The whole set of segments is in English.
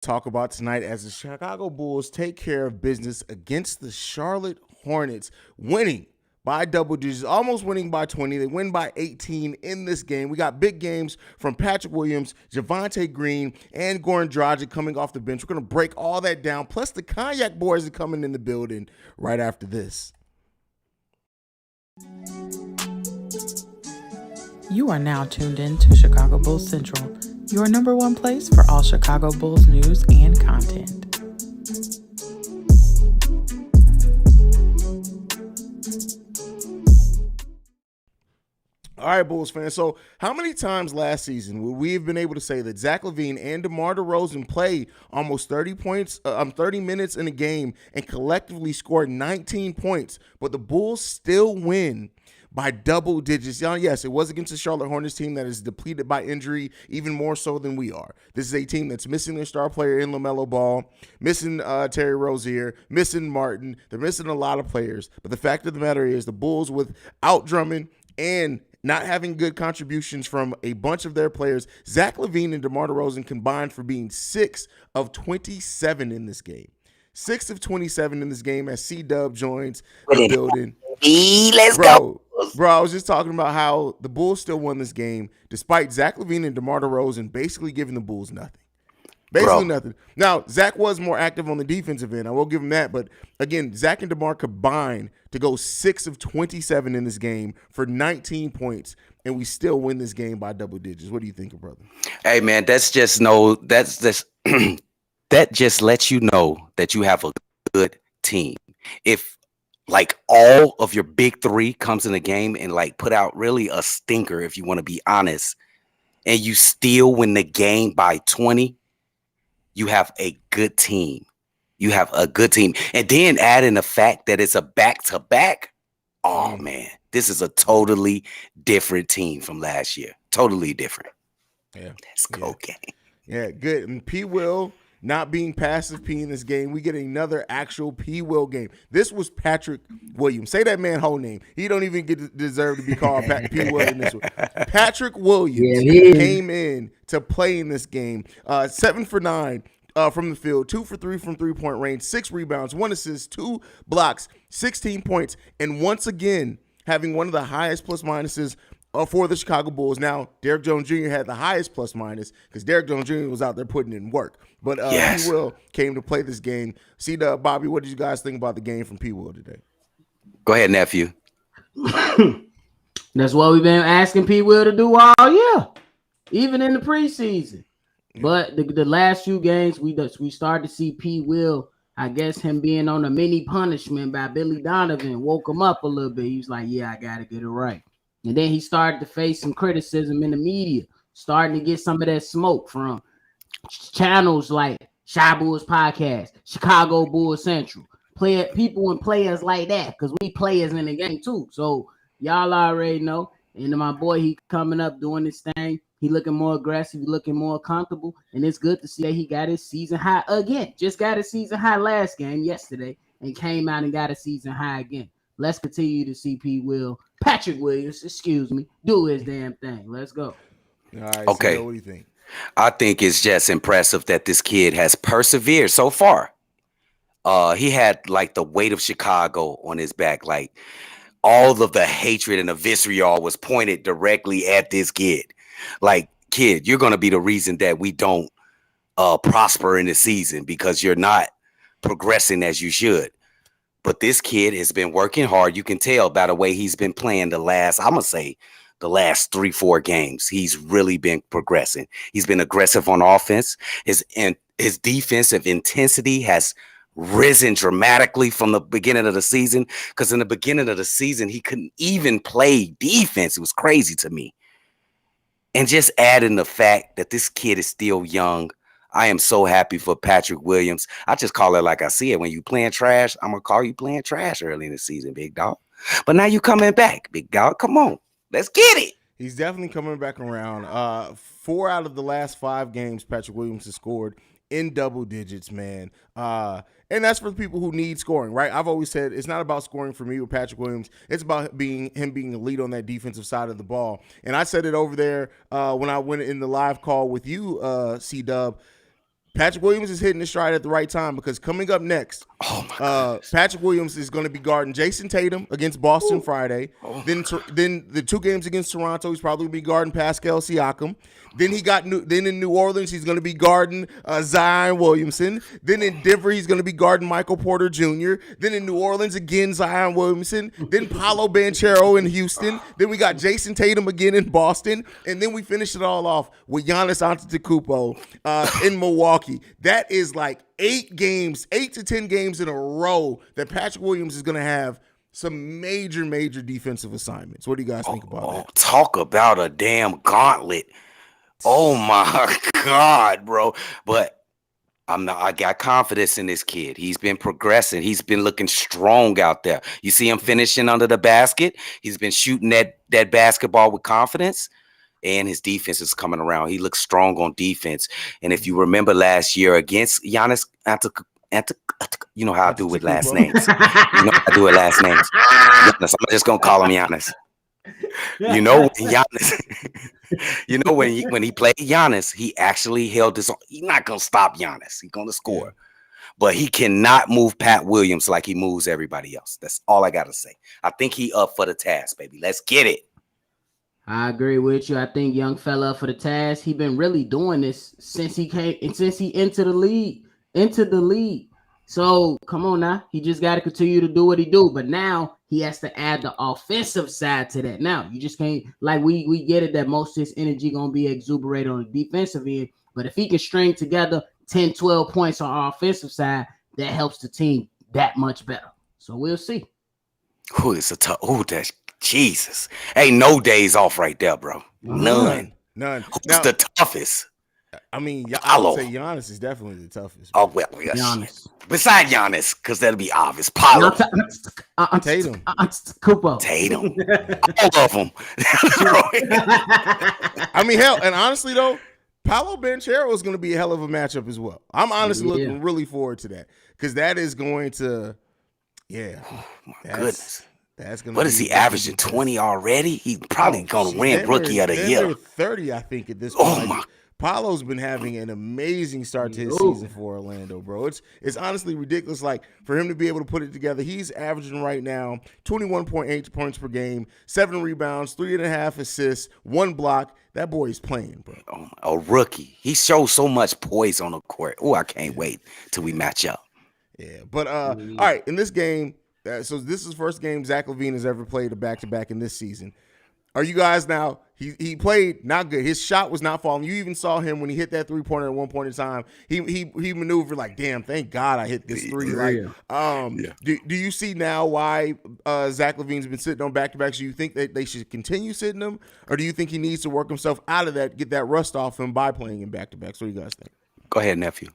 talk about tonight as the Chicago Bulls take care of business against the Charlotte Hornets, winning by double digits, almost winning by 20. They win by 18 in this game. We got big games from Patrick Williams, Javonte Green, and Goran Dragic coming off the bench. We're going to break all that down. Plus, the Cognac Boys are coming in the building right after this. You are now tuned in to Chicago Bulls Central, your number one place for all Chicago Bulls news and content. All right, Bulls fans. So how many times last season would we have been able to say that Zach LaVine and DeMar DeRozan play almost 30 minutes in a game and collectively score 19 points, but the Bulls still win by double digits? Yes, it was against the Charlotte Hornets team that is depleted by injury even more so than we are. This is a team that's missing their star player in LaMelo Ball, missing Terry Rozier, missing Martin. They're missing a lot of players. But the fact of the matter is the Bulls, without Drummond and not having good contributions from a bunch of their players, Zach LaVine and DeMar DeRozan combined for being 6 of 27 in this game. 6 of 27 in this game as C-Dub joins the building. Let's go. Bro, I was just talking about how the Bulls still won this game despite Zach LaVine and DeMar DeRozan basically giving the Bulls nothing. Basically nothing. Now, Zach was more active on the defensive end. I will give him that. But, again, Zach and DeMar combined to go 6 of 27 in this game for 19 points, and we still win this game by double digits. What do you think, brother? Hey, man, that just lets you know that you have a good team. If, like, all of your big three comes in the game and, like, put out really a stinker, if you want to be honest, and you still win the game by 20, you have a good team. You have a good team. And then add in the fact that it's a back-to-back. Oh, man, this is a totally different team from last year. Totally different. Yeah. Let's go, gang. Yeah, good. And P. Will not being passive P in this game. We get another actual P. Will game. This was Patrick Williams. Say that man's whole name. He don't even deserve to be called P. Will in this one. Patrick Williams came in to play in this game. 7 for 9 from the field, 2 for 3 from three-point range, 6 rebounds, 1 assist, 2 blocks, 16 points, and once again having one of the highest plus-minuses for the Chicago Bulls. Now, Derrick Jones Jr. had the highest plus-minus because Derrick Jones Jr. was out there putting in work. But Yes. P. Will came to play this game. C-Dub, Bobby, what did you guys think about the game from P. Will today? Go ahead, nephew. That's what we've been asking P. Will to do all year, even in the preseason. But the last few games, we started to see P. Will, I guess him being on a mini punishment by Billy Donovan, woke him up a little bit. He was like, yeah, I got to get it right. And then he started to face some criticism in the media, starting to get some of that smoke from channels like Shy Bulls Podcast, Chicago Bulls Central, people and players like that, because we players in the game too. So y'all already know. And my boy, he coming up doing this thing. He looking more aggressive, looking more comfortable, and it's good to see that he got his season high again. Just got his season high last game yesterday and came out and got a season high again. Let's continue to see Patrick Williams, do his damn thing. Let's go. All right, Okay. So what do you think? I think it's just impressive that this kid has persevered so far. He had like the weight of Chicago on his back. Like all of the hatred and the vitriol was pointed directly at this kid. Like, kid, you're going to be the reason that we don't prosper in the season because you're not progressing as you should. But this kid has been working hard. You can tell by the way he's been playing the last 3-4 games. He's really been progressing. He's been aggressive on offense. His defensive intensity has risen dramatically from the beginning of the season, because in the beginning of the season, he couldn't even play defense. It was crazy to me. And just adding the fact that this kid is still young, I am so happy for Patrick Williams. I just call it like I see it. When you playing trash, I'm going to call you playing trash early in the season, big dog. But now you coming back, big dog. Come on. Let's get it. He's definitely coming back around. 4 out of the last 5 games Patrick Williams has scored in double digits, man. And that's for the people who need scoring, right? I've always said it's not about scoring for me with Patrick Williams. It's about him being a lead on that defensive side of the ball. And I said it over there when I went in the live call with you, C-Dub. Patrick Williams is hitting the stride at the right time because coming up next, Patrick Williams is going to be guarding Jason Tatum against Boston Friday. Then the 2 games against Toronto, he's probably going to be guarding Pascal Siakam. Then then in New Orleans, he's going to be guarding Zion Williamson. Then in Denver, he's going to be guarding Michael Porter Jr. Then in New Orleans, again, Zion Williamson. Then Paolo Banchero in Houston. Then we got Jason Tatum again in Boston. And then we finish it all off with Giannis Antetokounmpo in Milwaukee. That is like 8 to 10 games in a row that Patrick Williams is going to have some major defensive assignments. What do you guys think about that? Talk about a damn gauntlet. Oh my God, bro. But I got confidence in this kid. He's been progressing. He's been looking strong out there. You see him finishing under the basket. He's been shooting that basketball with confidence. And his defense is coming around. He looks strong on defense. And if you remember last year against Giannis you know how I do with last names. You know how I do with last names. Giannis, I'm just gonna call him Giannis. You know Giannis. You know when he played Giannis, he actually held his own. He's not gonna stop Giannis. He's gonna score. But he cannot move Pat Williams like he moves everybody else. That's all I gotta say. I think he up for the task, baby. Let's get it. I agree with you. I think young fella up for the task. He been really doing this since he entered the league. So come on now. He just got to continue to do what he do. But now he has to add the offensive side to that. Now you just can't, like, we get it that most of his energy gonna be exuberated on the defensive end. But if he can string together 10, 12 points on our offensive side, that helps the team that much better. So we'll see. Oh, it's a tough. Oh, that's Jesus. Ain't no days off right there, bro. None. None. Who's Now, the toughest? I mean, I would say Giannis is definitely the toughest. Oh, well, yes. Giannis. Beside Giannis, because that'll be obvious. Paolo. Tatum. Tatum. All of them. I mean, hell, and honestly, though, Paolo Banchero is going to be a hell of a matchup as well. I'm honestly looking really forward to that because that is going to, Oh, my goodness. That's gonna. What is he averaging? 20 already? He's probably gonna win Rookie of the Year. 30, I think, at this point. Oh my! Paolo's been having an amazing start to his season for Orlando, bro. It's honestly ridiculous. Like for him to be able to put it together, he's averaging right now 21.8 points per game, 7 rebounds, 3.5 assists, 1 block. That boy is playing, bro. Oh, a rookie. He shows so much poise on the court. Oh, I can't wait till we match up. Yeah, but all right, in this game. So this is the first game Zach LaVine has ever played a back-to-back in this season. Are you guys now? He played not good. His shot was not falling. You even saw him when he hit that 3-pointer at one point in time. He maneuvered like, damn, thank God I hit this 3. Like, do you see now why Zach LaVine's been sitting on back-to-backs? Do you think that they should continue sitting him, or do you think he needs to work himself out of that, get that rust off him by playing in back-to-backs? What do you guys think? Go ahead, nephew.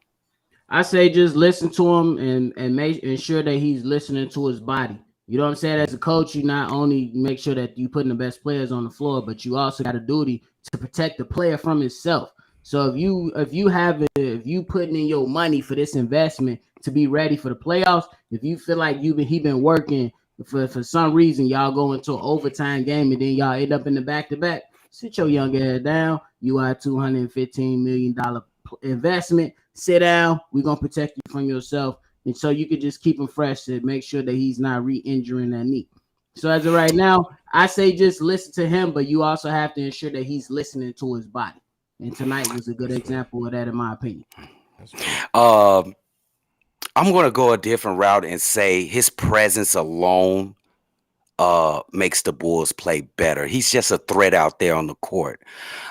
I say just listen to him and ensure that he's listening to his body. You know what I'm saying? As a coach, you not only make sure that you putting the best players on the floor, but you also got a duty to protect the player from himself. So if you putting in your money for this investment to be ready for the playoffs, if you feel like he been working for some reason, y'all go into an overtime game and then y'all end up in the back-to-back, sit your young ass down. You are a $215 million investment. Sit down. We're going to protect you from yourself. And so you could just keep him fresh to make sure that he's not re-injuring that knee. So as of right now, I say just listen to him, but you also have to ensure that he's listening to his body. And tonight was a good example of that, in my opinion. I'm going to go a different route and say his presence alone makes the Bulls play better. He's just a threat out there on the court.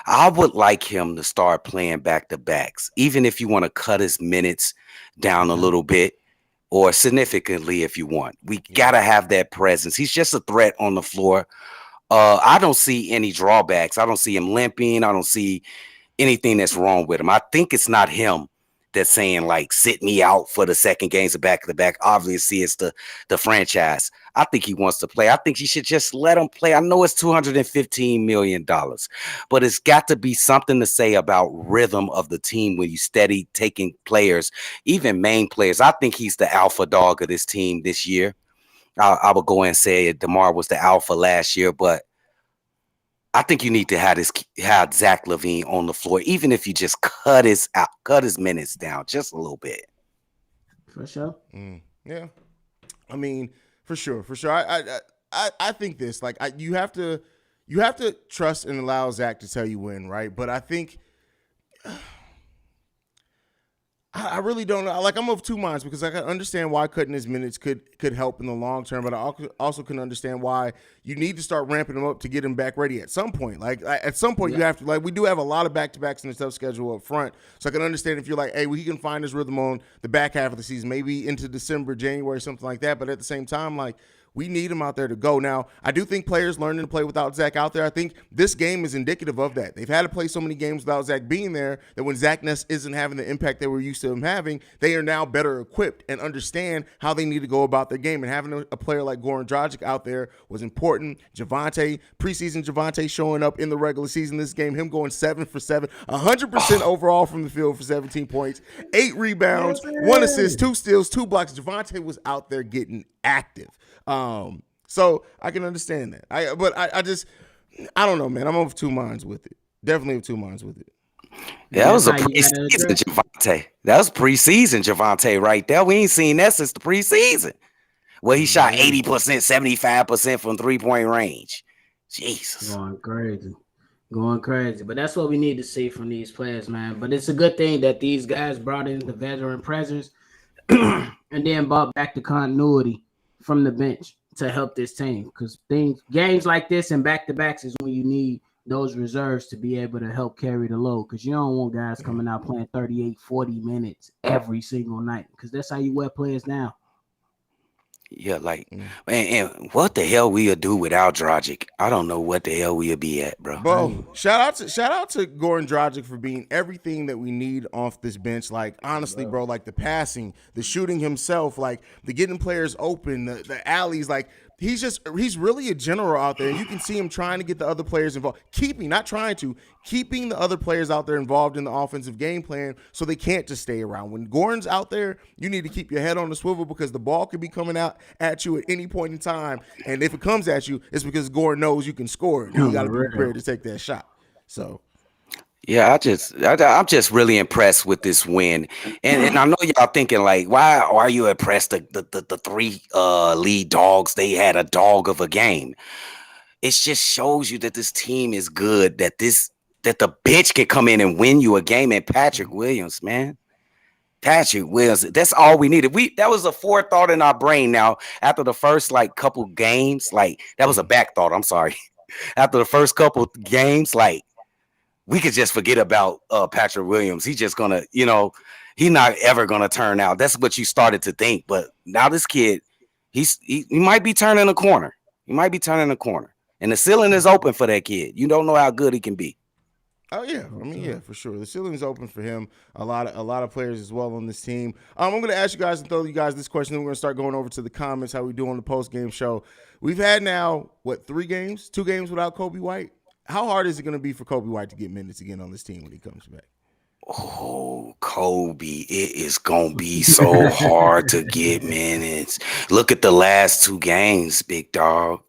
I would like him to start playing back-to-backs, even if you want to cut his minutes down a little bit or significantly if you want. We got to have that presence. He's just a threat on the floor. I don't see any drawbacks. I don't see him limping. I don't see anything that's wrong with him. I think it's not him that's saying, like, sit me out for the second games of back-to-back. Obviously, it's the franchise. I think he wants to play. I think you should just let him play. I know it's $215 million, but it's got to be something to say about rhythm of the team when you steady taking players, even main players. I think he's the alpha dog of this team this year. I would go and say DeMar was the alpha last year, but I think you need to have Zach LaVine on the floor, even if you just cut his minutes down just a little bit. For sure. Yeah, I mean, for sure. I think this, like, you have to trust and allow Zach to tell you when, right? But I think I really don't know. Like, I'm of two minds because I can understand why cutting his minutes could help in the long term, but I also can understand why you need to start ramping him up to get him back ready at some point. Like, at some point, you have to, like, we do have a lot of back-to-backs in the tough schedule up front, so I can understand if you're like, hey, he can find his rhythm on the back half of the season, maybe into December, January, something like that, but at the same time, like, we need him out there to go. Now, I do think players learning to play without Zach out there. I think this game is indicative of that. They've had to play so many games without Zach being there that when Zach Ness isn't having the impact they were used to him having, they are now better equipped and understand how they need to go about their game. And having a player like Goran Dragic out there was important. Preseason Javante showing up in the regular season this game, him going 7 for 7, 100% overall from the field for 17 points, 8 rebounds, 1 assist, 2 steals, 2 blocks. Javante was out there getting active. So I can understand that. I don't know, man. I'm of two minds with it. Definitely of two minds with it. That was a preseason Javante. That was preseason Javante right there. We ain't seen that since the preseason. Well, he shot 80%, 75% from 3-point range. Jesus. Going crazy. But that's what we need to see from these players, man. But it's a good thing that these guys brought in the veteran presence and then brought back the continuity from the bench to help this team, because games like this and back-to-backs is when you need those reserves to be able to help carry the load, because you don't want guys coming out playing 38, 40 minutes every single night, because that's how you wear players down. Yeah, like, and what the hell we'll do without Dragic? I don't know what the hell we'll be at, bro. Bro, shout out to Goran Dragic for being everything that we need off this bench. Like, honestly, bro, like the passing, the shooting himself, like the getting players open, the alleys, like he's really a general out there. You can see him trying to get the other players involved, keeping the other players out there involved in the offensive game plan so they can't just stay around. When Goran's out there, you need to keep your head on the swivel because the ball could be coming out at you at any point in time. And if it comes at you, it's because Goran knows you can score it. You got to be prepared to take that shot. So. Yeah, I'm just really impressed with this win, and I know y'all thinking like, why are you impressed? The 3 lead dogs, they had a dog of a game. It just shows you that this team is good. That the bench can come in and win you a game. And Patrick Williams, man, that's all we needed. That was a forethought in our brain. Now after the first like couple games, like that was a back thought. I'm sorry. After the first couple games, like. We could just forget about Patrick Williams. He's just gonna, he's not ever gonna turn out. That's what you started to think. But now this kid, he might be turning a corner. And the ceiling is open for that kid. You don't know how good he can be. Oh yeah, I mean yeah, for sure. The ceiling is open for him. A lot of players as well on this team. I'm going to ask you guys and throw you guys this question. Then we're going to start going over to the comments. How we do on the post game show? We've had now 2 games without Coby White. How hard is it going to be for Coby White to get minutes again on this team when he comes back? Oh, Coby, it is going to be so hard to get minutes. Look at the last 2 games, big dog.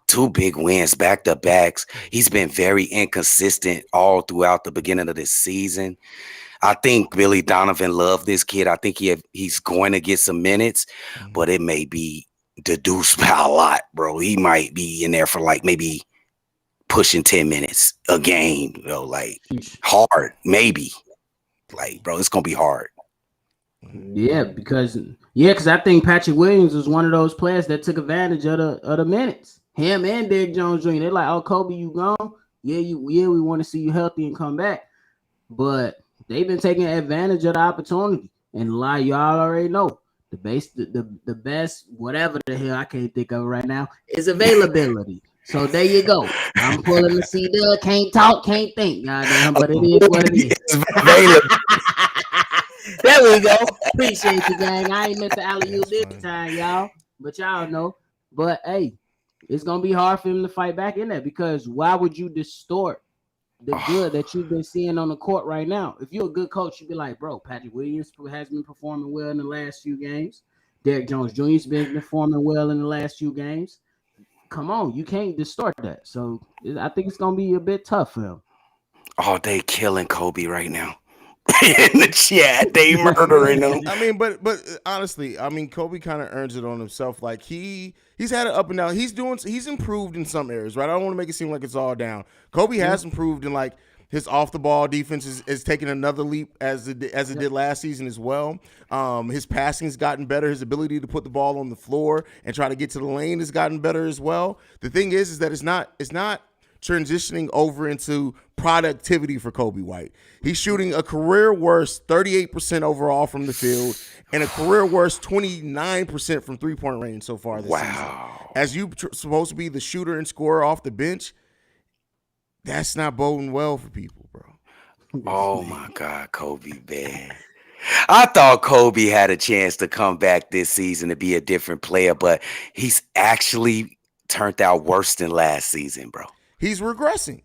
2 big wins, back-to-backs. He's been very inconsistent all throughout the beginning of this season. I think Billy Donovan loved this kid. I think he's going to get some minutes, but it may be deduced by a lot, bro. He might be in there for like maybe pushing 10 minutes a game, like hard, maybe. Like, bro, it's gonna be hard. Yeah, because I think Patrick Williams was one of those players that took advantage of the minutes. Him and Derrick Jones Jr. They're like, oh, Coby, you gone? Yeah, we want to see you healthy and come back. But they've been taking advantage of the opportunity. And a lot of y'all already know the best, whatever the hell I can't think of right now, is availability. So there you go. I'm pulling the CD. Can't talk, can't think. Goddamn, but it is what it is. There we go. Appreciate you, gang. I ain't meant to alley-oop this time, y'all. But y'all know. But hey, it's gonna be hard for him to fight back in there, because why would you distort the good that you've been seeing on the court right now? If you're a good coach, you'd be like, bro, Patrick Williams has been performing well in the last few games. Derrick Jones Jr. has been performing well in the last few games. come on, you can't distort that. So I think it's gonna be a bit tough for him. Oh, they killing Kobe right now. In the chat, they murdering him. I mean, but honestly, I mean, Kobe kind of earns it on himself. Like he's had it up and down. He's improved in some areas, right? I don't want to make it seem like it's all down. Kobe has improved in like his off the ball defense is taking another leap as it did last season as well. His passing's gotten better. His ability to put the ball on the floor and try to get to the lane has gotten better as well. The thing is that it's not transitioning over into productivity for Coby White. He's shooting a career worst 38% overall from the field and a career worst 29% from three-point range so far this season. As you supposed to be the shooter and scorer off the bench, that's not boding well for people, bro. Oh my God, Kobe, man. I thought Kobe had a chance to come back this season to be a different player, but he's actually turned out worse than last season, bro. He's regressing.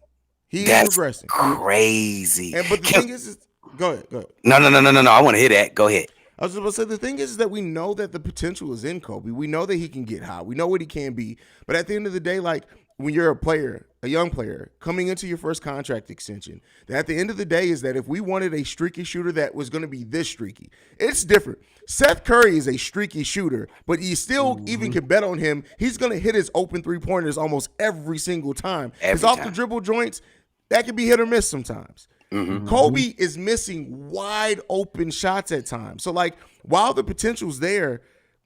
That's regressing. Crazy. But the thing is, go ahead. No. I want to hear that. Go ahead. I was about to say, the thing is that we know that the potential is in Kobe. We know that he can get hot. We know what he can be. But at the end of the day, like when you're a young player coming into your first contract extension, that at the end of the day is that if we wanted a streaky shooter that was going to be this streaky, it's different. Seth Curry is a streaky shooter, but you still even can bet on him. He's going to hit his open three-pointers almost every single time. His off-the-dribble joints, that can be hit or miss sometimes. Kobe is missing wide open shots at times. So, like, while the potential's there,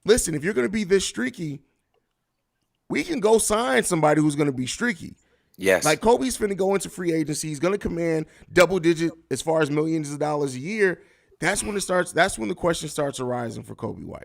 listen, if you're going to be this streaky, we can go sign somebody who's going to be streaky. Yes. Like, Kobe's finna go into free agency. He's going to command double-digit as far as millions of dollars a year. That's when the question starts arising for Coby White.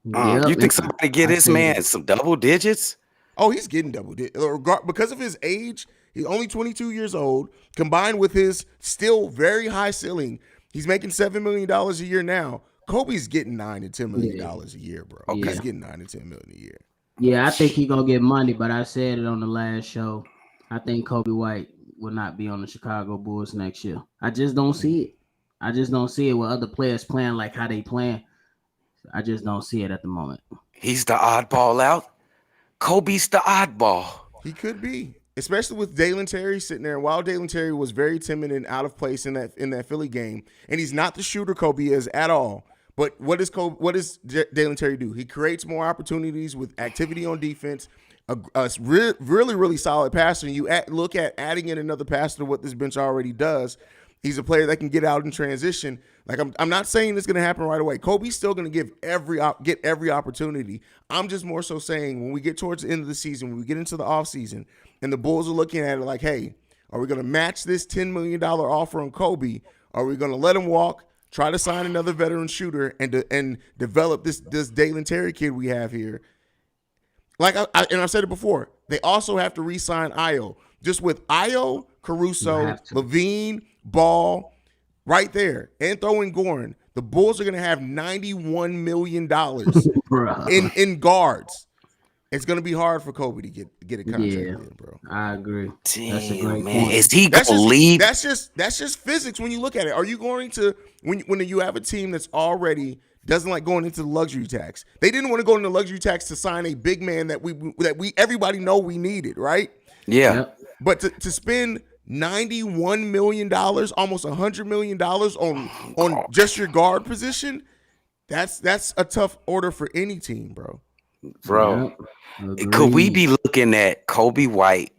You think somebody get this man some double digits? Oh, he's getting double digits. Because of his age, he's only 22 years old, combined with his still very high ceiling. He's making $7 million a year now. Kobe's getting $9 to $10 million a year, bro. Okay. He's getting $9 to $10 million a year. Yeah, I think he's going to get money, but I said it on the last show. I think Coby White will not be on the Chicago Bulls next year. I just don't see it. I just don't see it with other players playing like how they playing. I just don't see it at the moment. He's the oddball out. Kobe's the oddball. He could be, especially with Dalen Terry sitting there. And while Dalen Terry was very timid and out of place in that Philly game, and he's not the shooter Kobe is at all. But what does Dalen Terry do? He creates more opportunities with activity on defense. A really, really solid passer. And you look at adding in another passer to what this bench already does. He's a player that can get out in transition. Like I'm not saying it's going to happen right away. Kobe's still going to get every opportunity. I'm just more so saying when we get towards the end of the season, when we get into the offseason, and the Bulls are looking at it like, hey, are we going to match this $10 million offer on Kobe? Are we going to let him walk, try to sign another veteran shooter, and develop this Dalen Terry kid we have here? Like I've said it before, they also have to re-sign Ayo. Just with Ayo, Caruso, LaVine, Ball, right there, and throw in Goran, the Bulls are going to have $91 million in guards. It's going to be hard for Kobe to get a contract in, bro. I agree. That's a great point. Is he going to leave? That's just physics when you look at it. Are you going to when you have a team that's already doesn't like going into the luxury tax? They didn't want to go into the luxury tax to sign a big man that we everybody know we needed, right? Yeah. Yep. But to spend $91 million, almost $100 million on just your guard position, that's a tough order for any team, bro. Bro, could we be looking at Coby White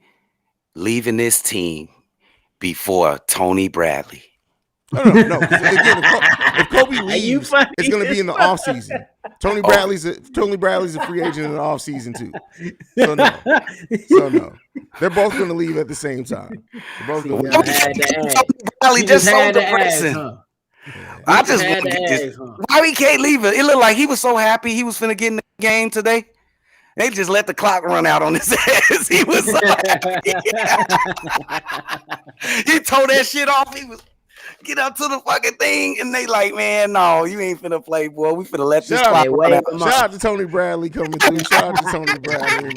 leaving this team before Tony Bradley? No. Again, if Kobe leaves, it's going to be in the offseason. Tony Bradley's a free agent in the offseason too. So no. They're both going to leave at the same time. They're both going to leave. Bradley just so depressing. I just want to get this. Why he can't leave it? It looked like he was so happy he was finna get in the game today. They just let the clock run out on his ass. He was so happy. He told that shit off. He was get up to the fucking thing, and they like, man, no, you ain't finna play, boy. We finna let this clock run out. Shout out to Tony Bradley coming through. Shout out to Tony Bradley.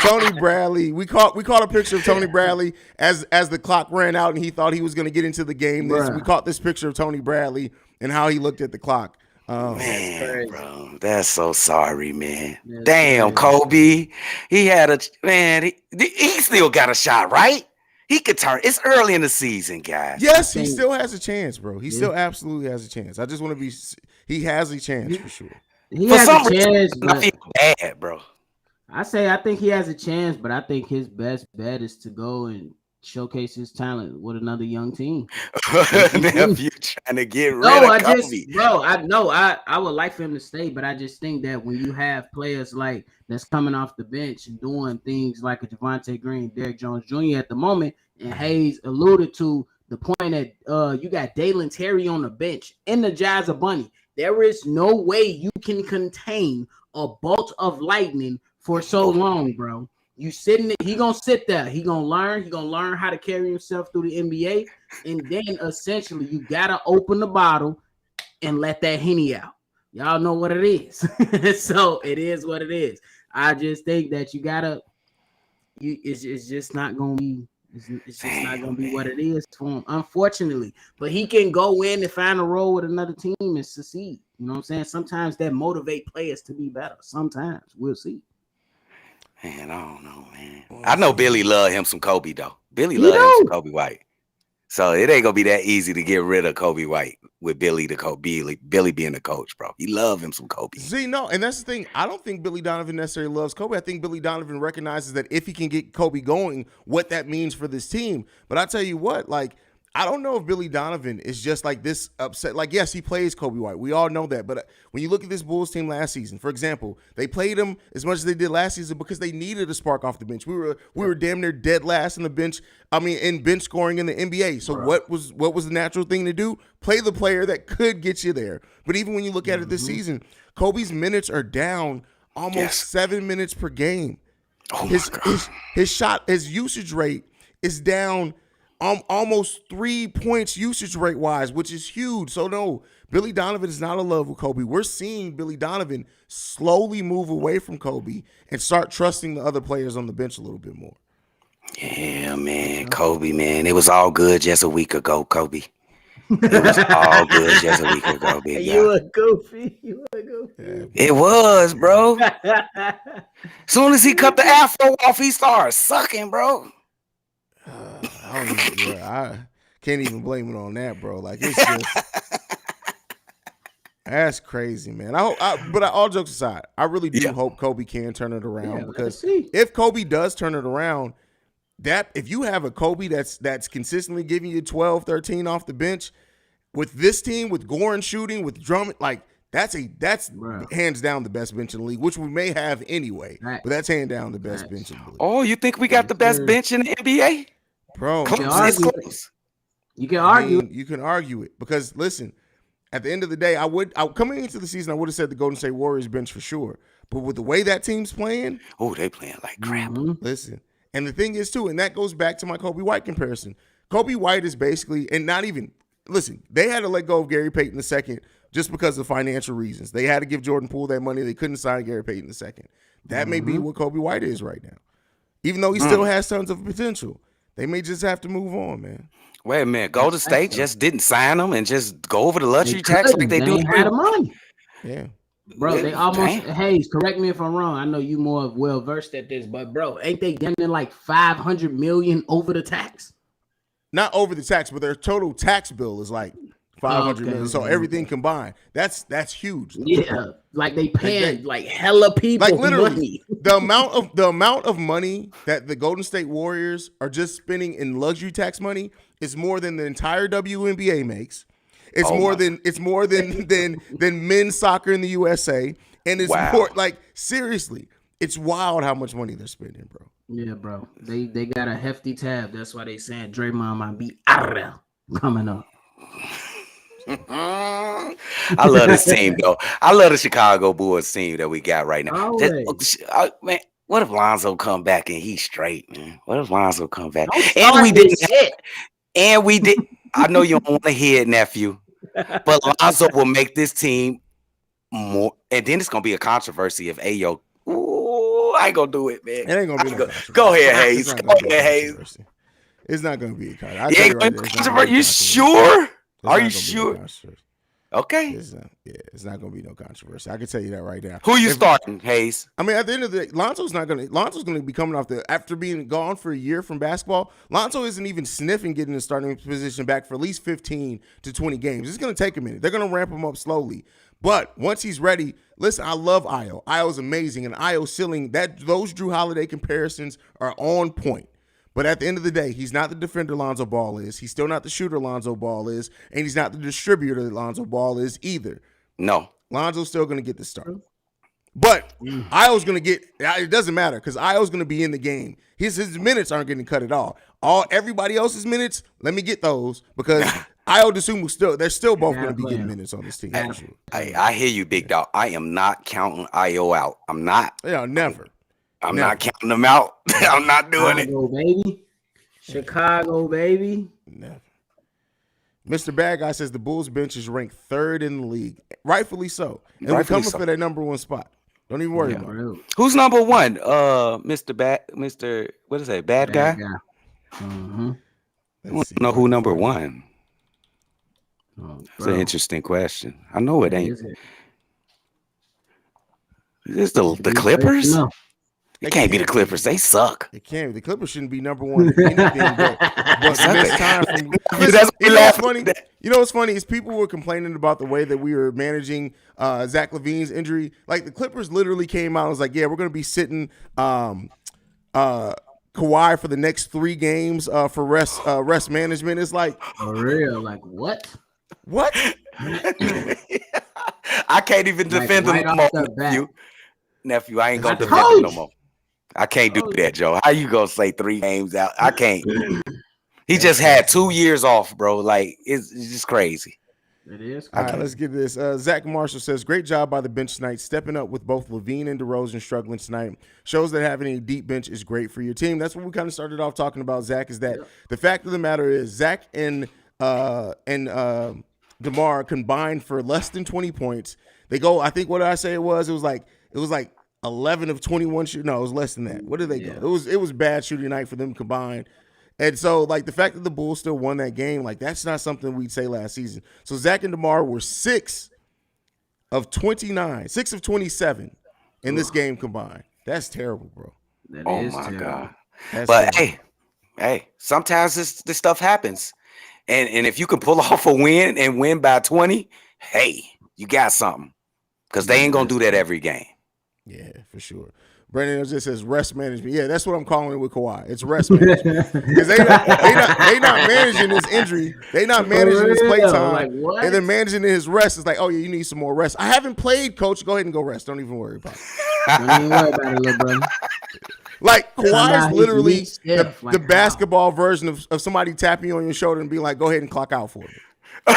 Tony Bradley. We caught a picture of Tony Bradley as the clock ran out, and he thought he was gonna get into the game. We caught this picture of Tony Bradley and how he looked at the clock. That's Man, crazy. bro, that's so sorry, man. That's Damn, crazy. Kobe. He had a man. He still got a shot, right? He could turn. It's early in the season, guys. Yes, he think- still has a chance, bro. He Yeah. still absolutely has a chance. I just want to be. He has a chance for sure. He For has some a reason, chance, I but feel bad, bro. I think he has a chance, but I think his best bet is to go and showcase his talent with another young team. Nephew trying to get rid No, of Kobe. I would like for him to stay, but I just think that when you have players like that's coming off the bench and doing things like a Javonte Green, Derrick Jones Jr. at the moment, and Haize alluded to the point that you got Dalen Terry on the bench, Energizer Bunny. There is no way you can contain a bolt of lightning for so long, bro. You sitting there, he gonna sit there. He gonna learn how to carry himself through the NBA, and then essentially you gotta open the bottle and let that Henny out. Y'all know what it is. So it is what it is. I just think that you gotta. It's just not gonna be. It's just not gonna be what it is for him, unfortunately. But he can go in and find a role with another team and succeed. You know what I'm saying? Sometimes that motivate players to be better. Sometimes we'll see. Man, I don't know, man. I know Billy love him some Kobe though. Billy He love him some do. Kobe White. So it ain't gonna be that easy to get rid of Kobe White with Billy being the coach, bro. He love him some Kobe. See, no, and that's the thing. I don't think Billy Donovan necessarily loves Kobe. I think Billy Donovan recognizes that if he can get Kobe going, what that means for this team. But I tell you what, like, I don't know if Billy Donovan is just like this upset. Like, yes, he plays Coby White. We all know that. But when you look at this Bulls team last season, for example, they played him as much as they did last season because they needed a spark off the bench. We were damn near dead last in the bench. I mean, in bench scoring in the NBA. So what was the natural thing to do? Play the player that could get you there. But even when you look at it this season, Kobe's minutes are down almost 7 minutes per game. Oh His usage rate is down almost 3 points usage rate wise, which is huge. So no, Billy Donovan is not in love with Kobe. We're seeing Billy Donovan slowly move away from Kobe and start trusting the other players on the bench a little bit more. Yeah, man, Kobe, man, it was all good just a week ago, Kobe. It was all good just a week ago, big You guy. a goofy. You a goofy. It was, bro. Soon as he cut the afro off, he started sucking, bro. I can't even blame it on that, bro. Like, it's just that's crazy, man. But all jokes aside, I really do hope Kobe can turn it around because if Kobe does turn it around, that if you have a Kobe that's consistently giving you 12, 13 off the bench with this team, with Goran shooting, with Drummond, like that's hands down the best bench in the league, which we may have anyway. Right. But that's hands down the best bench in the league. Oh, you think we got the best bench in the NBA? Bro, you can argue it. You can argue it because listen, at the end of the day, coming into the season, I would have said the Golden State Warriors bench for sure. But with the way that team's playing, they playing like crap. Listen, and the thing is too, and that goes back to my Coby White comparison. Coby White is basically, and not even listen, they had to let go of Gary Payton II just because of financial reasons. They had to give Jordan Poole that money. They couldn't sign Gary Payton II. That may be what Coby White is right now, even though he still has tons of potential. They may just have to move on, man. Wait a minute. Golden State just didn't sign them and just go over the luxury tax like they do. They had the money. Yeah. Bro, they almost, Haize, correct me if I'm wrong. I know you more well versed at this, but bro, ain't they getting like $500 million over the tax? Not over the tax, but their total tax bill is like $500 million. So everything combined, that's huge. Yeah, like they paying like hella people like literally money. the amount of money that the Golden State Warriors are just spending in luxury tax money is more than the entire WNBA makes. It's more than men's soccer in the USA, and it's more like seriously, it's wild how much money they're spending, bro. Yeah, bro. They got a hefty tab. That's why they saying Draymond might be out of there coming up. I love this team, though. I love the Chicago Bulls team that we got right now. Man, what if Lonzo come back and he's straight, man? What if Lonzo come back? And we didn't. And we did. I know you don't want to hear it, nephew, but Lonzo will make this team more. And then it's gonna be a controversy if Ayo. Ooh, I ain't gonna do it, man. It ain't gonna be. Go ahead, Haize. Go ahead, Haize. It's not gonna be a controversy. You sure? Are you sure? Okay. It's not going to be no controversy. I can tell you that right now. Who you starting, Haize? I mean, at the end of the day, Lonzo's going to be coming off after being gone for a year from basketball. Lonzo isn't even sniffing getting the starting position back for at least 15 to 20 games. It's going to take a minute. They're going to ramp him up slowly. But once he's ready, listen, I love Io. Io's amazing, and Io's ceiling, those Drew Holiday comparisons are on point. But at the end of the day, he's not the defender Lonzo Ball is. He's still not the shooter Lonzo Ball is, and he's not the distributor that Lonzo Ball is either. No. Lonzo's still going to get the start. But Io's going to get – it doesn't matter because Io's going to be in the game. His minutes aren't getting cut at all. Everybody else's minutes, let me get those because – Io DeSumo they're still both going to be getting minutes on this team. I hear you, big dog. I am not counting Io out. I'm not. Yeah, never. I'm not counting them out. I'm not doing Chicago, baby. Chicago, baby. Never. Mr. Bad Guy says the Bulls bench is ranked 3rd in the league. Rightfully so. And we're coming for that number 1 spot. Don't even worry about it. Who's number 1? Mr. What is that? Bad guy? Mm-hmm. I want to know who number 1. It's an interesting question. I know it ain't. Is the Clippers? No. It can't be the Clippers. They suck. It can't. The Clippers shouldn't be number 1 in anything but this time from. You know what's funny is people were complaining about the way that we were managing Zach LaVine's injury. Like the Clippers literally came out and was like, "Yeah, we're going to be sitting Kawhi for the next 3 games for rest management." It's like for real. Like what? What? I can't even defend him no more. Nephew, I ain't gonna defend him no more. I can't do that, Joe. How you gonna say 3 games out? I can't. He just had 2 years off, bro. Like it's just crazy. It is. All right, let's get this. Zach Marshall says, "Great job by the bench tonight, stepping up with both LaVine and DeRozan struggling tonight. Shows that having a deep bench is great for your team." That's what we kind of started off talking about, Zach. Is that the fact of the matter is Zach and DeMar combined for less than 20 points. They go, I think what did I say it was? It was like 11 of 21 shooting. No, it was less than that. What did they go? It was bad shooting night for them combined. And so like the fact that the Bulls still won that game, like that's not something we'd say last season. So Zach and DeMar were 6 of 29, 6 of 27 in this game combined. That's terrible, bro. Oh my God. But terrible. Hey, sometimes this stuff happens. And if you can pull off a win and win by 20, hey, you got something. Because they ain't going to do that every game. Yeah, for sure. Brandon just says rest management. Yeah, that's what I'm calling it with Kawhi. It's rest management. Because they not managing his injury. They not managing his play time. Like, and they're managing his rest. It's like, oh, yeah, you need some more rest. I haven't played, coach. Go ahead and go rest. Don't even worry about it. Don't even worry about it, little brother. Like Kawhi is literally the basketball version of somebody tapping you on your shoulder and being like, "Go ahead and clock out for me." Like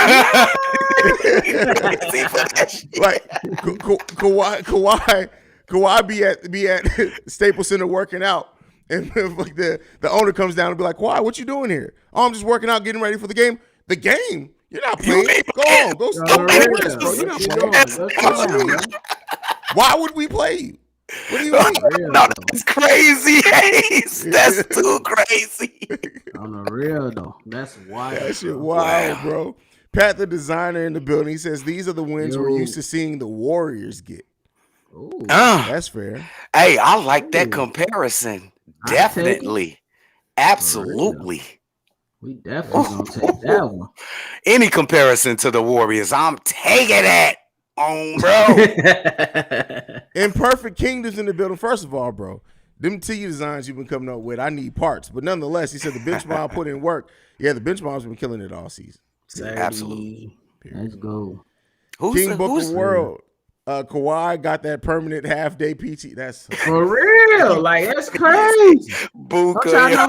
Kawhi be at Staples Center working out, and like the owner comes down and be like, "Kawhi, what you doing here?" "Oh, I'm just working out, getting ready for the game." The game? You're not playing. Go on, go rest, bro. You're not playing. Why would we play you? What do you mean? No, that's crazy, Haize. That's too crazy. On the real though, that's wild. That shit wild, bro. Pat, the designer in the building, he says these are the wins we're used to seeing the Warriors get. That's fair. Hey, I like that comparison. Definitely, absolutely. We definitely gonna take that one. Any comparison to the Warriors, I'm taking it. Bro. Imperfect Kingdoms in the building. First of all, bro, them TU designs you've been coming up with, I need parts. But nonetheless, he said the bench bomb put in work. Yeah, the bench bomb's been killing it all season. Absolutely. Let's go. King Book of World. Kawhi got that permanent half-day PT. That's for real. Like that's crazy. Don't y'all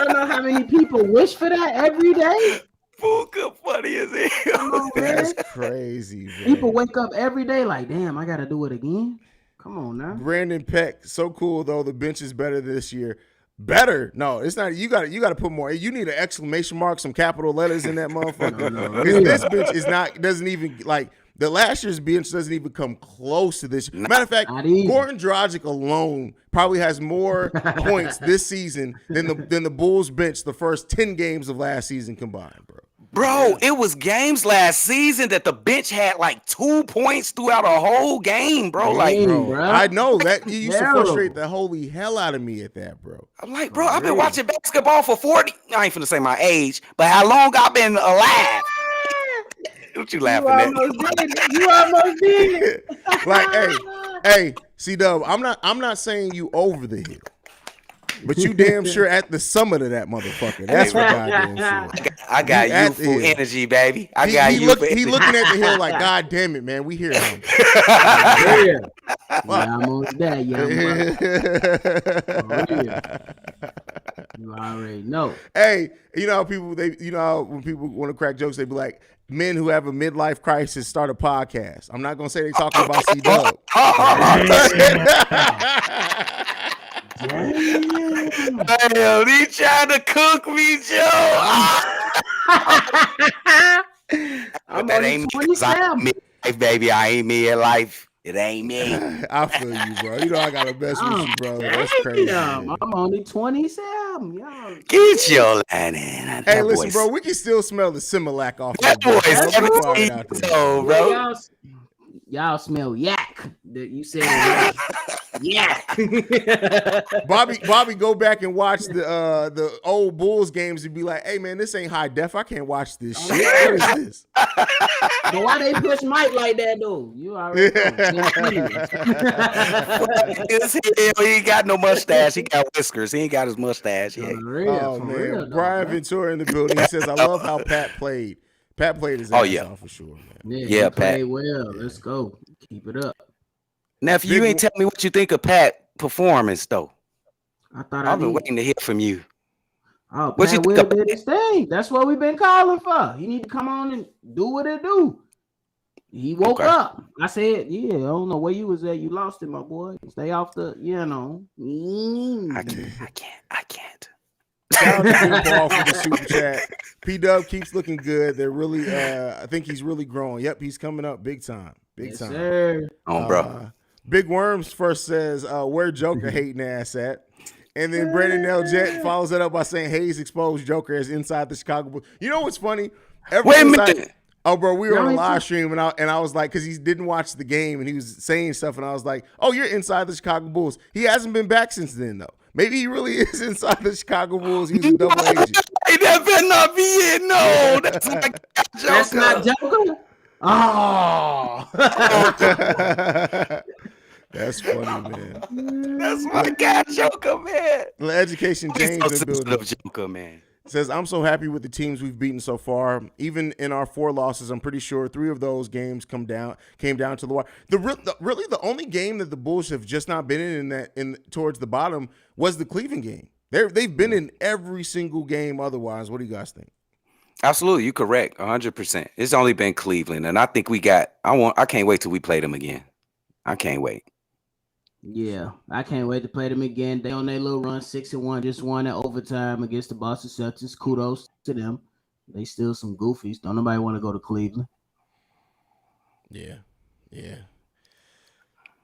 know how many people wish for that every day? Buka funny as hell. That's crazy, man. People wake up every day like, damn, I gotta do it again. Come on now. Brandon Peck, so cool though. The bench is better this year. Better? No, it's not. You got to put more. You need an exclamation mark, some capital letters in that motherfucker. Because this bench is not. Doesn't even like the last year's bench doesn't even come close to this. Matter of fact, Goran Dragic alone probably has more points this season than the Bulls bench the first 10 games of last season combined, bro. Bro, it was games last season that the bench had like 2 points throughout a whole game, bro. Like, Dang, Bro, bro. I know that you used to Terrible. frustrate the holy hell out of me at that, bro. I'm like, bro, For I've been real. watching basketball for 40. I ain't finna say my age, but how long I've been alive? What you laughing at? You almost did it. Like, hey, C-Dub, I'm not saying you over the hill, but you damn sure at the summit of that motherfucker. That's for goddamn sure. I got You at youthful the hill. energy, baby. I He, got he, youthful look, he energy. looking at the hill like, God damn it, man, we here. Him. Yeah, I'm on that. You already know. Hey, you know how people when people want to crack jokes, they be like, men who have a midlife crisis start a podcast. I'm not gonna say they talking about C-Dub. Damn, he trying to cook me, Joe. I'm That only ain't me, 'cause I ain't 27. midlife, baby. I ain't me in life. It ain't me. I feel you, bro. You know I gotta mess with you, bro. That's crazy. Man. I'm only 27. Y'all. Get your line in. Hey, That listen, boy's- bro. We can still smell the Similac off That that. boy's Don't be quiet 17 out years there. old, bro. Y'all smell yak. You said yak. Bobby, go back and watch the old Bulls games and be like, "Hey, man, this ain't high def. I can't watch this shit. What is this?" But why they push Mike like that, though? You already know. He ain't got no mustache. He got whiskers. He ain't got his mustache yet. Oh man, Brian Ventura in the building. He says, "I love how Pat played. Pat played his ass off for sure, man." Yeah, he Pat. played well. Let's go. Keep it up. Nephew, you ain't tell me what you think of Pat performance though. I thought I've been waiting to hear from you. Oh, What you Pat think Will of- did his thing. That's what we've been calling for. He need to come on and do what it do. He woke Okay. up. I said, yeah, I don't know where you was at. You lost it, my boy. Stay off the, I can't. Shout out to Big Ball for the super chat. P-Dub keeps looking good. They're really, I think he's really growing. Yep, he's coming up big time. Big Yes, time. sir. Bro. Big Worms first says, where Joker hating ass at? And then Brandon L. Jet follows that up by saying Haize exposed Joker as inside the Chicago Bulls. You know what's funny? Wait a minute. Oh, bro, we were on a No, live stream, and I was like, because he didn't watch the game, and he was saying stuff, and I was like, oh, you're inside the Chicago Bulls. He hasn't been back since then, though. Maybe he really is inside the Chicago Bulls. He's a double agent. Hey, that better not be it. No, that's my Joker. That's not Joker. Oh. That's funny, man. That's my guy, Joker, man. The Education He's James so in building sensitive, Joker, man. says, I'm so happy with the teams we've beaten so far. Even in our 4 losses, I'm pretty sure 3 of those games came down to the wire. Really, the only game that the Bulls have just not been in towards the bottom was the Cleveland game. They've been in every single game otherwise. What do you guys think? Absolutely, you correct, 100%. It's only been Cleveland, and I think we got. I can't wait till we play them again. I can't wait. Yeah, I can't wait to play them again. They on their little run, 6-1, just won in overtime against the Boston Celtics. Kudos to them. They still some goofies. Don't nobody want to go to Cleveland. Yeah.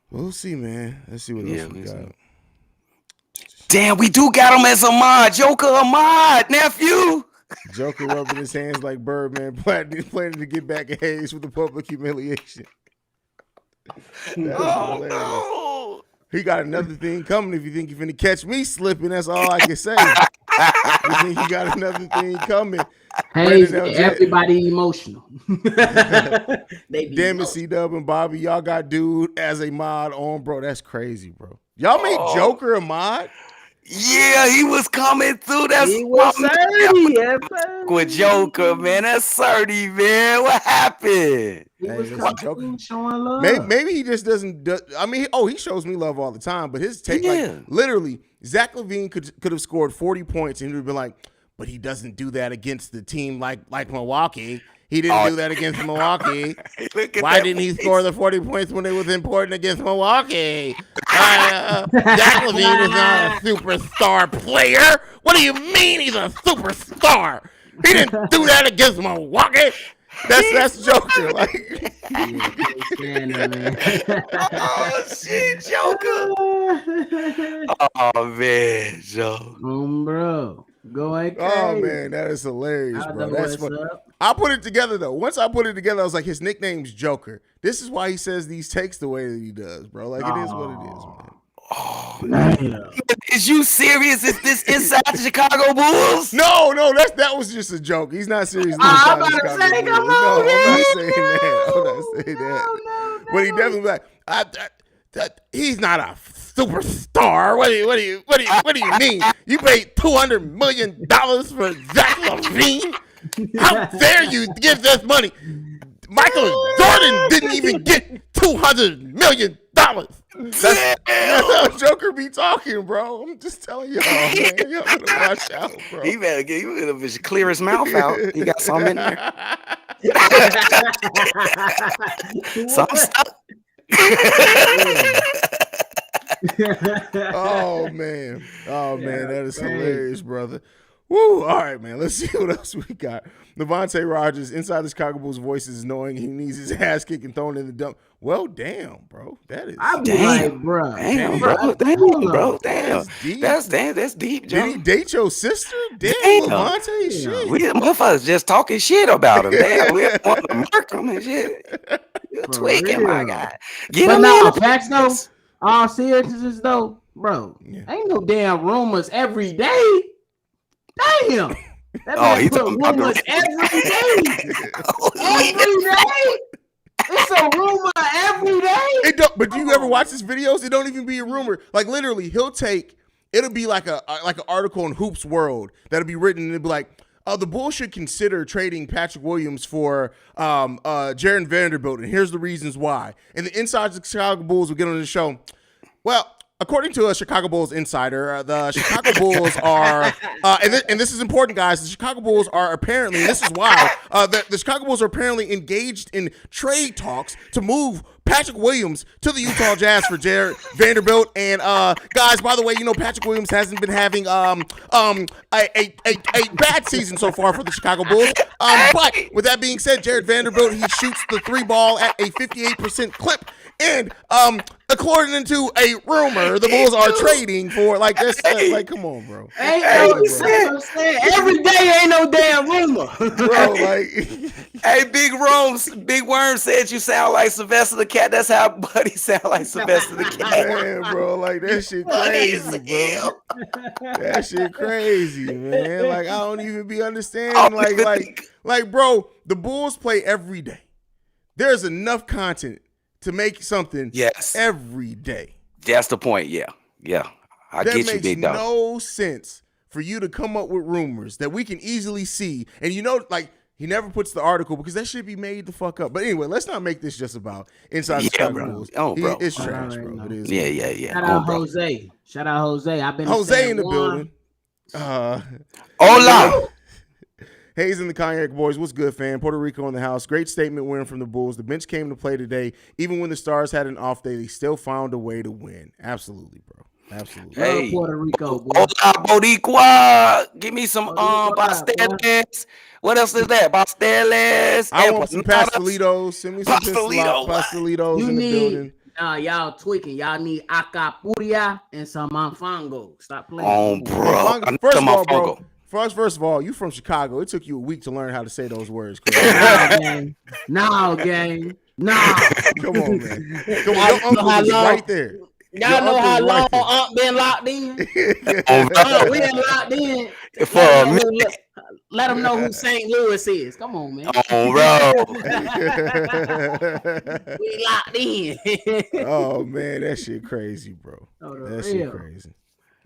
We'll see, man. Let's see what else we got. Damn, we do got him as Ahmad. Joker Ahmad, nephew. Joker rubbing his hands like Birdman, planning to get back at Haize with the public humiliation. That's hilarious. No. He got another thing coming. If you think you're finna catch me slipping, that's all I can say. You think he got another thing coming? Hey, Brandon L. Jet. everybody emotional. They be Damn it, emotional. C-Dub and Bobby, y'all got dude as a mod on, bro. That's crazy, bro. Y'all made Joker a mod? Yeah, he was coming through. That's He was my 30, man. With Joker, man. That's 30, man. What happened? He Hey, was listen, coming Joker- through showing love. Maybe he just doesn't. I mean, he shows me love all the time, but his take, Yeah. like, literally, Zach LaVine could have scored 40 points and he would have been like, but he doesn't do that against the team like Milwaukee. He didn't do that against Milwaukee. Look at Why that didn't he face. score the 40 points when it was important against Milwaukee? Zach LaVine is not a superstar player. What do you mean he's a superstar? He didn't do that against Milwaukee. That's Joker. Like, Oh, shit, Joker. Oh, man, Joe. Bro. Going crazy. Oh man, that is hilarious, I bro. know That's what's fun. up. I put it together though. Once I put it together, I was like, his nickname's Joker. This is why he says these takes the way that he does, bro. Like it is what it is, man. Oh, Damn. is you serious? Is this inside the Chicago Bulls? No, that was just a joke. He's not serious. I'm about to say, come on, I'm not yeah. saying that. I'm not saying that. No, But he definitely like, he's not a superstar. What do you mean? You paid $200 million for Zach LaVine? How dare you give this money? Michael Jordan didn't even get $200 million. That's how Joker be talking, bro. I'm just telling y'all, man. Y'all better watch out, bro. He better clear his mouth out. He got something in there. Some stuff. Oh man, that is hilarious, brother. Woo! All right, man. Let's see what else we got. Devontae Rogers, inside the Chicago Bulls voices, knowing he needs his ass kicked and thrown in the dump. Well, damn, bro. That is I be damn, like, bro. damn, bro. Damn. That's deep. That's deep, Joe. Did he date your sister? Damn, Devontae, shit. We motherfuckers just talking shit about him. Damn, we want to murk him and shit. You're tweaking, my guy. Get But him now, in the facts though, all seriousness though, bro, ain't no damn rumors every day. Damn. That man he put talking about rumors every day. Every day. It's a rumor every day. It don't, but do you ever watch his videos? It don't even be a rumor. Like literally, it'll be like an article in Hoops World that'll be written and it'll be like, the Bulls should consider trading Patrick Williams for Jaron Vanderbilt, and here's the reasons why. And the inside the Chicago Bulls will get on the show. Well, according to a Chicago Bulls insider, the Chicago Bulls are, and this is important, guys. The Chicago Bulls are apparently, and this is why, the Chicago Bulls are apparently engaged in trade talks to move Patrick Williams to the Utah Jazz for Jared Vanderbilt. And guys, by the way, Patrick Williams hasn't been having a bad season so far for the Chicago Bulls. But with that being said, Jared Vanderbilt, he shoots the 3 ball at a 58% clip. And according to a rumor, the Bulls are trading for like this. Like, come on, bro. Ain't no, every day ain't no damn rumor, bro. Like, hey, Big Worm said you sound like Sylvester the Cat. That's how Buddy sound like Sylvester the Cat. Man, bro, like that shit crazy, bro. That shit crazy, man. Like I don't even be understanding. Like, bro, the Bulls play every day. There's enough content to make something every day. That's the point. Yeah. I get you, big dog. That makes no sense for you to come up with rumors that we can easily see. And like, he never puts the article because that should be made the fuck up. But anyway, let's not make this just about inside the Chicago Bulls. Oh, bro. It's trash, bro. It is. Yeah. Shout out Jose. Shout out Jose. I've been Jose in the building. Hola. Haize and the Cognac Boys, what's good, fam? Puerto Rico in the house. Great statement win from the Bulls. The bench came to play today. Even when the Stars had an off day, they still found a way to win. Absolutely, bro. Absolutely. Hey, Puerto Rico, boy. Hola, Boricua. Give me some pasteles. What else is that? Pasteles. I want some pastelitos. Send me some pastelitos in the building. Nah, y'all tweaking. Y'all need acapuria and some manfango. Stop playing. Bro. First of all, bro. First of all, you from Chicago. It took you a week to learn how to say those words. No, gang. Nah. Come on, man. Come on. Your uncle is right there. Y'all know how long Aunt been locked in? We been locked in. For a minute. Let them know who St. Louis is. Come on, man. Oh, bro. We locked in. Oh, man. That shit crazy, bro. That shit crazy.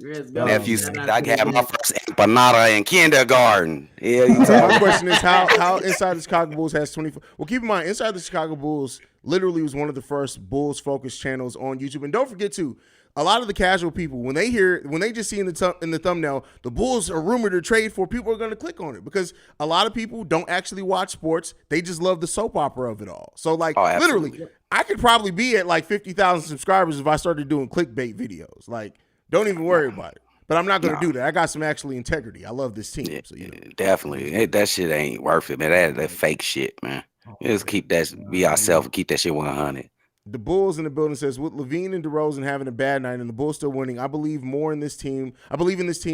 Nephew said I had my first empanada in kindergarten. Yeah, my question is how Inside the Chicago Bulls has 24. Well, keep in mind, Inside the Chicago Bulls literally was one of the first Bulls focused channels on YouTube. And don't forget too, a lot of the casual people, when they just see in the thumbnail, the Bulls are rumored to trade for, people are going to click on it because a lot of people don't actually watch sports. They just love the soap opera of it all. So like literally, I could probably be at like 50,000 subscribers if I started doing clickbait videos. Like, don't even worry about it. But I'm not going to do that. I got some actually integrity. I love this team. Yeah, so, definitely. That shit ain't worth it, man. That fake shit, man. Just keep that, be ourselves, keep that shit 100. The Bulls in the building says, with LaVine and DeRozan having a bad night and the Bulls still winning, I believe in this team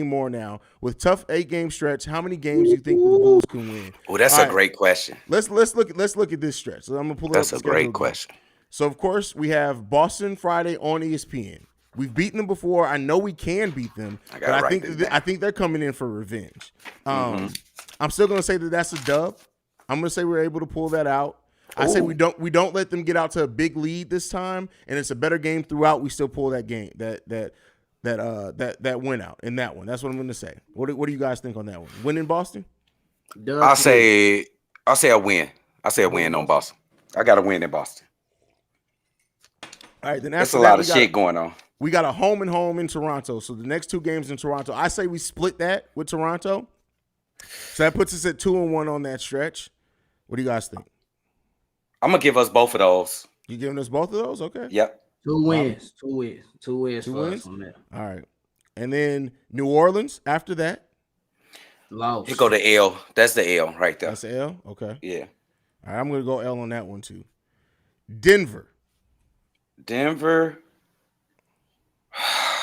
more now. With tough 8-game stretch, how many games do you think the Bulls can win? Oh, that's a great question. Let's look at this stretch. So I'm gonna pull it up. That's a great question. So of course we have Boston Friday on ESPN. We've beaten them before. I know we can beat them, but I think they're coming in for revenge. I'm still gonna say that that's a dub. I'm gonna say we're able to pull that out. I say we don't let them get out to a big lead this time, and it's a better game throughout. We still pull that game that win out in that one. That's what I'm going to say. What do you guys think on that one? Win in Boston? I'll say a win. I say a win on Boston. I got a win in Boston. All right, then that's a lot of shit going on. We got a home and home in Toronto. So the next 2 games in Toronto, I say we split that with Toronto. So that puts us at 2-1 on that stretch. What do you guys think? I'm gonna give us both of those. You giving us both of those? Okay. Yep. 2 wins. 2 wins. 2 wins. 2 for wins? us on that. All right. And then New Orleans after that. Lost. You go to L. That's the L right there. That's the L? Okay. Yeah. All right, I'm going to go L on that one too. Denver.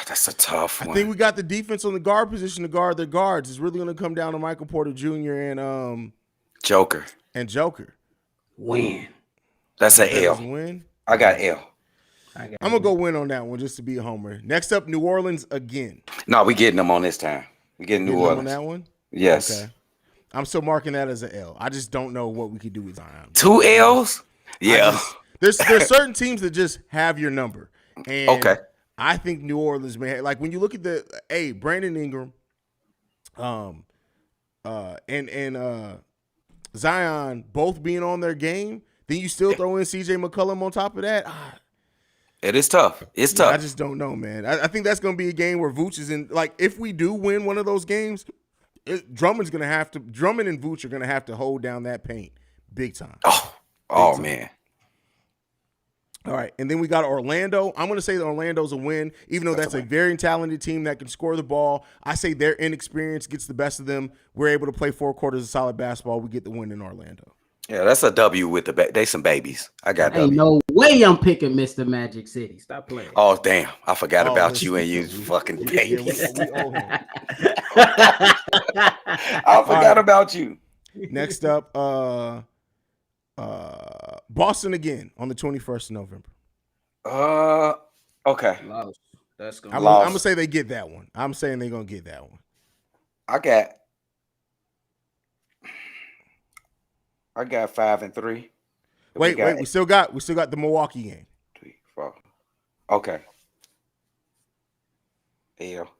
That's a tough one. I think we got the defense on the guard position to guard their guards. It's really going to come down to Michael Porter Jr. and Joker. Win. That's an L. Win. I got L. I'm going to go win on that one just to be a homer. Next up, New Orleans again. No, we getting them on this time. We getting New Orleans on that one? Yes. Okay. I'm still marking that as an L. I just don't know what we could do with Zion. 2 L's? Yeah. There's certain teams that just have your number. And okay. I think New Orleans may have, like when you look at Brandon Ingram, and Zion both being on their game, then you still throw in CJ McCollum on top of that. It is tough. It's tough. I just don't know, man. I think that's going to be a game where Vooch is in. Like, if we do win one of those games, Drummond and Vooch are going to have to hold down that paint big time. Oh man. All right, and then we got Orlando. I'm going to say that Orlando's a win, even though that's a very talented team that can score the ball. I say their inexperience gets the best of them. We're able to play 4 quarters of solid basketball. We get the win in Orlando. Yeah, that's a W with they some babies. I got Ain't W. no way I'm picking Mr. Magic City. Stop playing. Oh, damn. I forgot about you and you fucking babies. We owe him. I forgot about you. Next up, Boston again on the 21st of November. Okay. Lost. That's gonna. I'm gonna say they get that one. I'm saying they're gonna get that one. I got 5 and 3. Wait. We still got the Milwaukee game. 3, 4. Okay. L.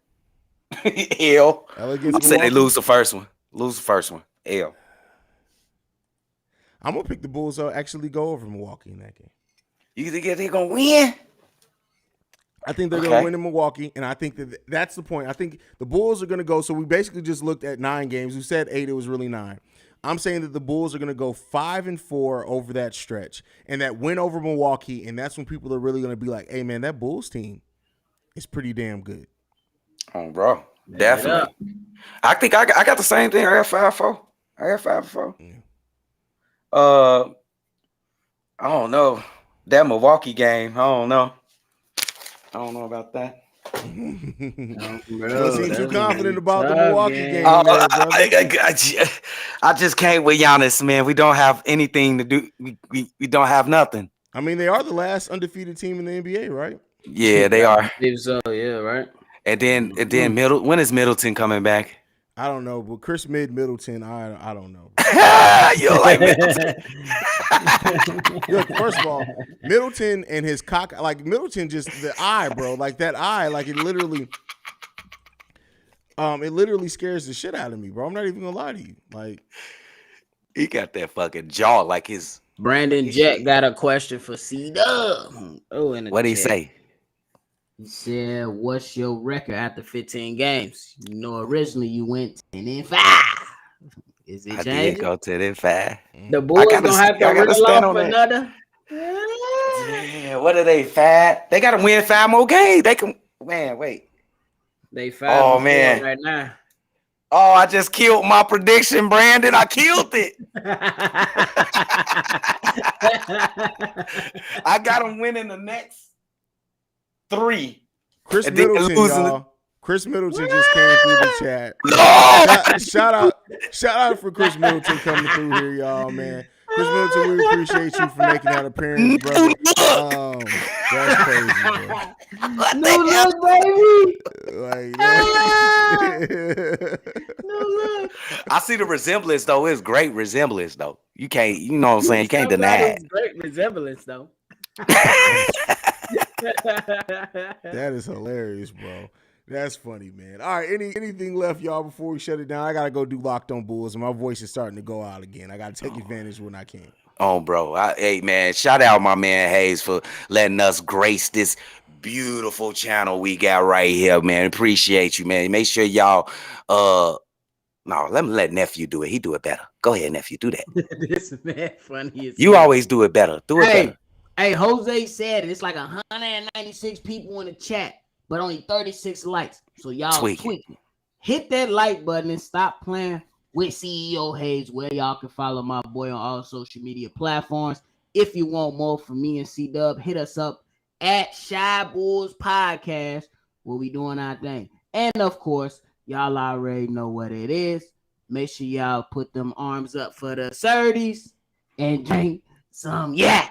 L. I say they lose the first one. L. I'm gonna pick the Bulls. Actually, go over Milwaukee in that game. You think they're gonna win? I think they're going to win in Milwaukee, and I think that's the point. I think the Bulls are going to go. So we basically just looked at 9 games. We said 8. It was really 9. I'm saying that the Bulls are going to go 5 and 4 over that stretch, and that win over Milwaukee, and that's when people are really going to be like, "Hey, man, that Bulls team is pretty damn good." Oh, bro, definitely. I think I got the same thing. I got 5-4. I got 5-4. Yeah. I don't know that Milwaukee game. I don't know about that. Don't seem too confident about the Milwaukee game. I just can't with Giannis, man. We don't have anything to do. We don't have nothing. I mean, they are the last undefeated team in the NBA, right? Yeah, they are. So yeah, right. And then when is Middleton coming back? I don't know, but Chris Middleton, I don't know. You don't like Middleton? Look, first of all, Middleton and his cock, like Middleton, just the eye, bro, like that eye, like it literally scares the shit out of me, bro. I'm not even gonna lie to you, like he got that fucking jaw, like his. Brandon Jack got a question for C-Dub. What'd he say? He said, "What's your record after 15 games? You know, originally you went 10-5. Is it changing? I did go 10-5. The Bulls gonna have to reel off another. Yeah, what are they, 5? They gotta win 5 more games. They can. Man, wait. They 5 man right now. Oh, I just killed my prediction, Brandon. I killed it. I got him winning the next 3. Chris And then Middleton, losing y'all. Chris Middleton just came through the chat. No! Shout out for Chris Middleton coming through here, y'all, man. Chris Middleton, we appreciate you for making that appearance, brother. That's crazy, bro. No look, baby. Like, No look. I see the resemblance, though. It's great resemblance, though. You can't, you know what I'm saying? You can't deny it. Great resemblance, though. that is hilarious, bro. That's funny, man. All right, anything left, y'all, before we shut it down? I got to go do Locked On Bulls, and my voice is starting to go out again. I got to take advantage when I can. Oh, bro. Hey, man, shout out my man Haize for letting us grace this beautiful channel we got right here, man. Appreciate you, man. Make sure y'all, no, let nephew do it. He do it better. Go ahead, nephew, do that. This man funny as You always do it better. Do it better. Hey, Jose said it's like 196 people in the chat, but only 36 likes. So y'all tweak. Hit that like button and stop playing with CEO Haize, where y'all can follow my boy on all social media platforms. If you want more from me and C-Dub, hit us up at Shy Bulls Podcast, where we doing our thing. And of course, y'all already know what it is. Make sure y'all put them arms up for the 30s and drink some yak.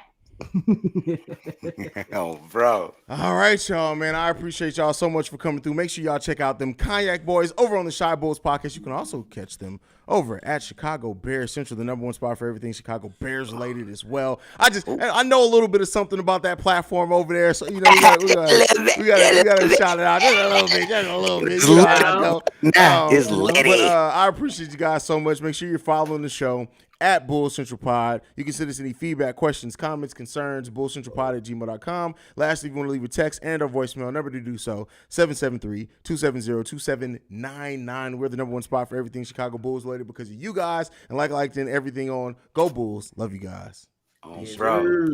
Oh, bro. All right, y'all, man. I appreciate y'all so much for coming through. Make sure y'all check out them Cognac Boys over on the Shy Bulls Podcast. You can also catch them over at Chicago Bears Central, the #1 spot for everything Chicago Bears related as well. I know a little bit of something about that platform over there, so we gotta shout it out just a little bit. It's litty. But I appreciate you guys so much. Make sure you're following the show at Bull Central Pod. You can send us any feedback, questions, comments, concerns, bullcentralpod@gmail.com. Lastly, if you want to leave a text and our voicemail number to do so, 773-270-2799. We're the #1 spot for everything Chicago Bulls related because of you guys. And like everything on Go Bulls. Love you guys. Oh, bro.